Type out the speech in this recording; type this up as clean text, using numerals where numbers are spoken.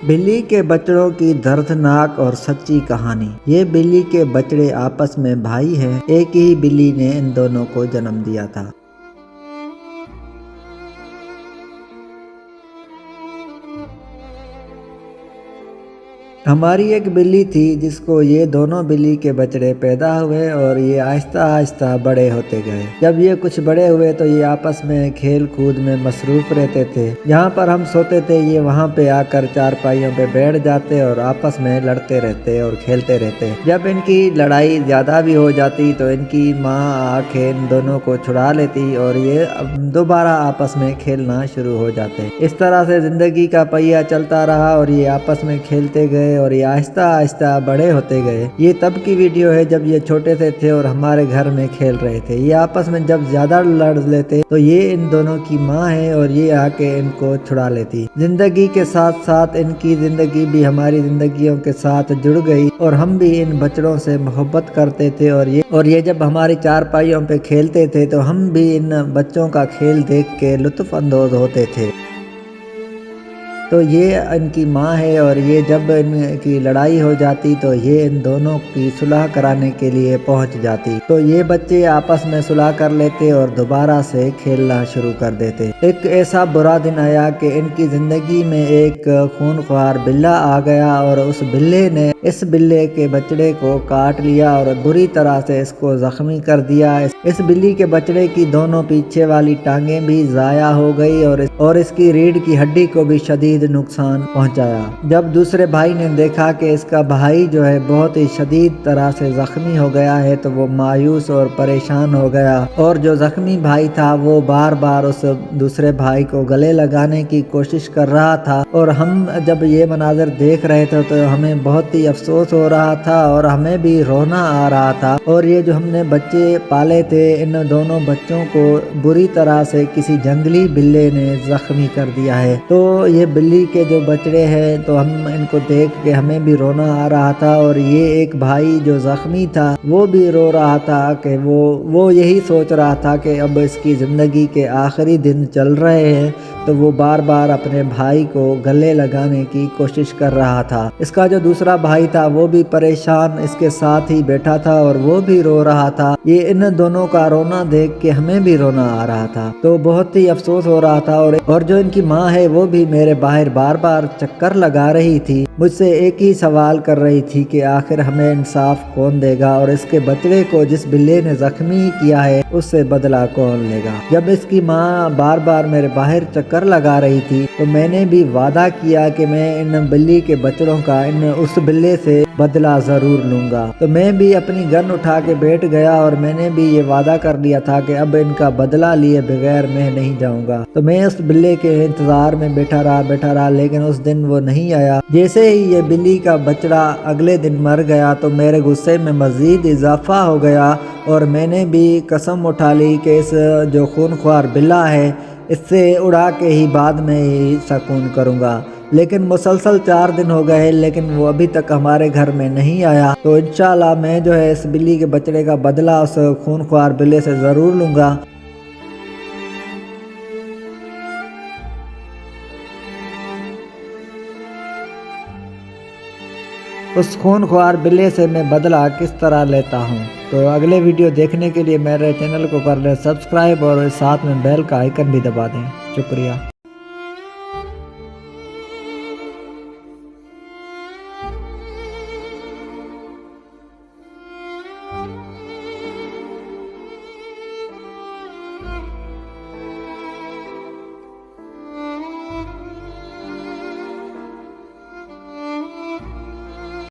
बिल्ली के बछड़ों की दर्दनाक और सच्ची कहानी। ये बिल्ली के बछड़े आपस में भाई हैं। एक ही बिल्ली ने इन दोनों को जन्म दिया था। हमारी एक बिल्ली थी जिसको ये दोनों बिल्ली के बछड़े पैदा हुए और ये आहिस्ता आहिस्ता बड़े होते गए। जब ये कुछ बड़े हुए तो ये आपस में खेल कूद में मसरूफ रहते थे। जहाँ पर हम सोते थे ये वहाँ पे आकर चारपाइयों पे बैठ जाते और आपस में लड़ते रहते और खेलते रहते। जब इनकी लड़ाई ज़्यादा भी हो जाती तो इनकी माँ आके इन दोनों को छुड़ा लेती और ये दोबारा आपस में खेलना शुरू हो जाते। इस तरह से ज़िंदगी का पहिया चलता रहा और ये आपस में खेलते गए और ये आहिस्ता आहिस्ता बड़े होते गए। ये तब की वीडियो है जब ये छोटे से थे और हमारे घर में खेल रहे थे। ये आपस में जब ज्यादा लड़ लेते तो ये इन दोनों की माँ है और ये आके इनको छुड़ा लेती। जिंदगी के साथ साथ इनकी जिंदगी भी हमारी जिंदगियों के साथ जुड़ गई और हम भी इन बछड़ों से मोहब्बत करते थे और ये जब हमारी चारपाइयों पे खेलते थे तो हम भी इन बच्चों का खेल देख के लुत्फ अंदोज होते थे। तो ये इनकी माँ है और ये जब इनकी लड़ाई हो जाती तो ये इन दोनों की सुलह कराने के लिए पहुंच जाती। तो ये बच्चे आपस में सुलह कर लेते और दोबारा से खेलना शुरू कर देते। एक ऐसा बुरा दिन आया कि इनकी जिंदगी में एक खूनख्वार बिल्ला आ गया और उस बिल्ले ने इस बिल्ले के बछड़े को काट लिया और बुरी तरह से इसको जख्मी कर दिया। इस बिल्ली के बछड़े की दोनों पीछे वाली टांगें भी ज़ाया हो गई और इसकी रीढ़ की हड्डी को भी शदीद नुकसान पहुंचाया। जब दूसरे भाई ने देखा कि इसका भाई जो है बहुत ही शदीद तरह से जख्मी हो गया है तो वो मायूस और परेशान हो गया और जो जख्मी भाई था वो बार बार उस दूसरे भाई को गले लगाने की कोशिश कर रहा था। और हम जब ये मनाजर देख रहे थे तो हमें बहुत ही अफसोस हो रहा था और हमें भी रोना आ रहा था। और ये जो हमने बच्चे पाले थे इन दोनों बच्चों को बुरी तरह से किसी जंगली बिल्ले ने जख्मी कर दिया है। तो ये बिल्ली के जो बछड़े हैं तो हम इनको देख के हमें भी रोना आ रहा था और ये एक भाई जो जख्मी था वो भी रो रहा था कि वो यही सोच रहा था कि अब इसकी ज़िंदगी के आखिरी दिन चल रहे हैं तो वो बार बार अपने भाई को गले लगाने की कोशिश कर रहा था। इसका जो दूसरा भाई था वो भी परेशान इसके साथ ही बैठा था और वो भी रो रहा था। ये इन दोनों का रोना देख के हमें भी रोना आ रहा था तो बहुत ही अफसोस हो रहा था। और जो इनकी माँ है वो भी मेरे बाहर बार बार चक्कर लगा रही थी, मुझसे एक ही सवाल कर रही थी कि आखिर हमें इंसाफ कौन देगा और इसके बछड़े को जिस बिल्ले ने जख्मी किया है उससे बदला कौन लेगा। जब इसकी माँ बार बार मेरे बाहर चक्कर लगा रही थी तो मैंने भी वादा किया कि मैं इन बिल्ली के बछड़ों का उस बिल्ले से बदला जरूर लूंगा। तो मैं भी अपनी गन उठा के बैठ गया और मैंने भी ये वादा कर लिया था कि अब इनका बदला लिए बगैर मैं नहीं जाऊंगा। तो मैं उस बिल्ले के इंतजार में बैठा रहा लेकिन उस दिन वो नहीं आया। जैसे ही ये बिल्ली का बछड़ा अगले दिन मर गया तो मेरे गुस्से में मजीद इजाफा हो गया और मैंने भी कसम उठा ली कि इस जो खूनख्वार बिल्ला है इससे उड़ा के ही बाद में ही सकून करूँगा। लेकिन मुसलसल 4 दिन हो गए लेकिन वो अभी तक हमारे घर में नहीं आया। तो इंशाल्लाह मैं जो है इस बिल्ली के बछड़े का बदला उस खूनख्वार बिल्ले से ज़रूर लूँगा। उस खूनख्वार बिल्ले से मैं बदला किस तरह लेता हूँ। तो अगले वीडियो देखने के लिए मेरे चैनल को कर लें सब्सक्राइब और साथ में बेल का आइकन भी दबा दें। शुक्रिया।